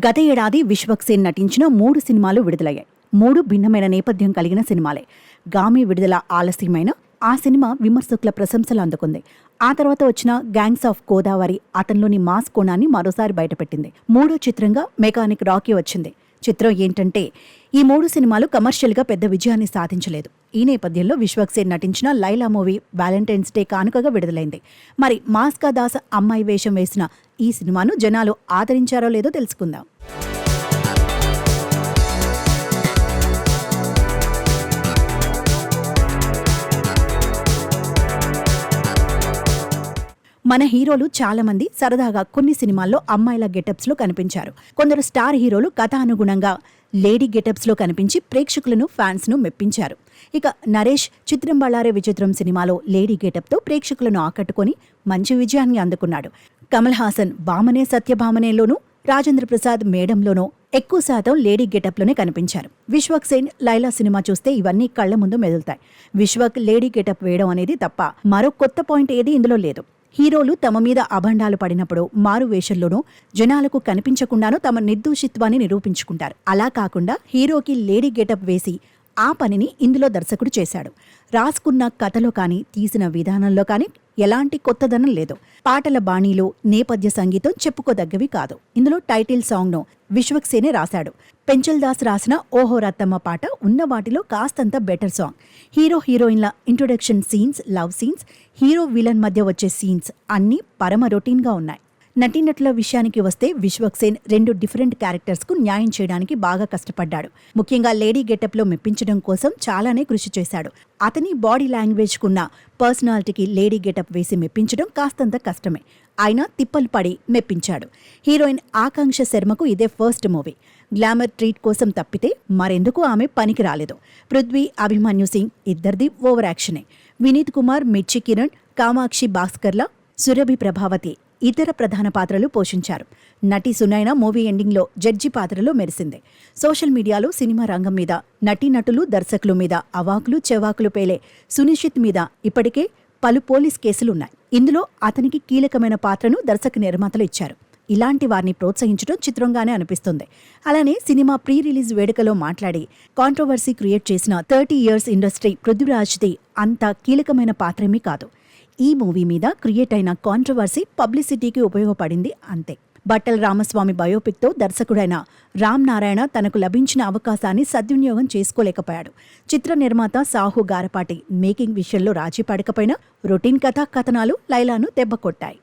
గత ఏడాది విశ్వక్ సేన్ నటించిన 3 సినిమాలు విడుదలయ్యాయి. 3 భిన్నమైన నేపథ్యం కలిగిన సినిమాలే. గామి విడుదల ఆలస్యమైన ఆ సినిమా విమర్శకుల ప్రశంసలు అందుకుంది. ఆ తర్వాత వచ్చిన గ్యాంగ్స్ ఆఫ్ గోదావరి అతనిలోని మాస్ కోణాన్ని మరోసారి బయటపెట్టింది. 3వ చిత్రంగా మెకానిక్ రాకీ వచ్చింది. చిత్రం ఏంటంటే ఈ 3 సినిమాలు కమర్షియల్గా పెద్ద విజయాన్ని సాధించలేదు. ఈ నేపథ్యంలో విశ్వక్ సేన్ నటించిన లైలా మూవీ వ్యాలంటైన్స్ డే కానుకగా విడుదలైంది. మరి మాస్కా దాస్ అమ్మాయి వేషం వేసిన ఈ సినిమాను జనాలు ఆదరించారో లేదో తెలుసుకుందాం. మన హీరోలు చాలా మంది సరదాగా కొన్ని సినిమాల్లో అమ్మాయిల గెటప్స్లో కనిపించారు. కొందరు స్టార్ హీరోలు కథానుగుణంగా లేడీ గెటప్స్లో కనిపించి ప్రేక్షకులను ఫ్యాన్స్ను మెప్పించారు. ఇక నరేష్ చిత్రం బళ్ళారే విచిత్రం సినిమాలో లేడీ గెటప్తో ప్రేక్షకులను ఆకట్టుకొని మంచి విజయాన్ని అందుకున్నాడు. కమల్ హాసన్ భామనే సత్యభామనేలోనూ, రాజేంద్ర ప్రసాద్ మేడంలోనూ ఎక్కువ శాతం లేడీ గెటప్లోనే కనిపించారు. విశ్వక్ సేన్ లైలా సినిమా చూస్తే ఇవన్నీ కళ్ల ముందు మెదులుతాయి. విశ్వక్ లేడీ గెటప్ వేయడం అనేది తప్ప మరో కొత్త పాయింట్ ఏది ఇందులో లేదు. హీరోలు తమ మీద అభండాలు పడినప్పుడు మారు వేషంలోనూ జనాలకు కనిపించకుండానూ తమ నిర్దోషిత్వాన్ని నిరూపించుకుంటారు. అలా కాకుండా హీరోకి లేడీ గెటప్ వేసి ఆ పనిని ఇందులో దర్శకుడు చేశాడు. రాసుకున్న కథలో కానీ తీసిన విధానంలో కానీ ఎలాంటి కొత్తదనం లేదు. పాటల బాణీలు, నేపథ్య సంగీతం చెప్పుకోదగ్గవి కాదు. ఇందులో టైటిల్ సాంగ్ను విశ్వక్ సేనే రాశాడు. పెంచల్ దాస్ రాసిన ఓహో రత్తమ్మ పాట ఉన్న వాటిలో కాస్తంత బెటర్ సాంగ్. హీరో హీరోయిన్ల introduction scenes, love scenes, hero villain మధ్య వచ్చే సీన్స్ అన్నీ పరమ రొటీన్గా ఉన్నాయి. నటీనటుల విషయానికి వస్తే విశ్వక్ సేన్ 2 డిఫరెంట్ క్యారెక్టర్స్కు న్యాయం చేయడానికి బాగా కష్టపడ్డాడు. ముఖ్యంగా లేడీ గెటప్లో మెప్పించడం కోసం చాలానే కృషి చేశాడు. అతని బాడీ లాంగ్వేజ్కున్న పర్సనాలిటీకి లేడీ గెటప్ వేసి మెప్పించడం కాస్తంత కష్టమే. ఆయన తిప్పలు పడి మెప్పించాడు. హీరోయిన్ ఆకాంక్ష శర్మకు ఇదే ఫస్ట్ మూవీ. గ్లామర్ ట్రీట్ కోసం తప్పితే మరెందుకు ఆమె పనికి రాలేదు. పృథ్వీ, అభిమన్యు సింగ్ ఇద్దరిది ఓవర్ యాక్షనే. వినీత్ కుమార్, మిర్చి కిరణ్, కామాక్షి భాస్కర్ల, సురభి ప్రభావతి ఇతర ప్రధాన పాత్రలు పోషించారు. నటి సునైన మూవీ ఎండింగ్లో జడ్జి పాత్రలో మెరిసింది. సోషల్ మీడియాలో సినిమా రంగం మీద, నటీనటులు, దర్శకుల మీద అవాకులు చెవాకులు పేలే సునిశ్చిత్ మీద ఇప్పటికే పలు పోలీస్ కేసులున్నాయి. ఇందులో అతనికి కీలకమైన పాత్రను దర్శక నిర్మాతలు ఇచ్చారు. ఇలాంటి వారిని ప్రోత్సహించడం చిత్రంగానే అనిపిస్తుంది. అలానే సినిమా ప్రీ రిలీజ్ వేడుకలో మాట్లాడి కాంట్రవర్సీ క్రియేట్ చేసిన 30 years ఇండస్ట్రీ పృథ్వీరాజ్ది అంత కీలకమైన పాత్రేమీ కాదు. ఈ మూవీ మీద క్రియేట్ అయిన కాంట్రవర్సీ పబ్లిసిటీకి ఉపయోగపడింది అంతే. బట్టల రామస్వామి బయోపిక్తో దర్శకుడైన రామ్ నారాయణ తనకు లభించిన అవకాశాన్ని సద్వినియోగం చేసుకోలేకపోయాడు. చిత్ర నిర్మాత సాహు గారపాటి మేకింగ్ విషయంలో రాజీ పడకపోయినా రొటీన్ కథాకథనాలు లైలాను దెబ్బకొట్టాయి.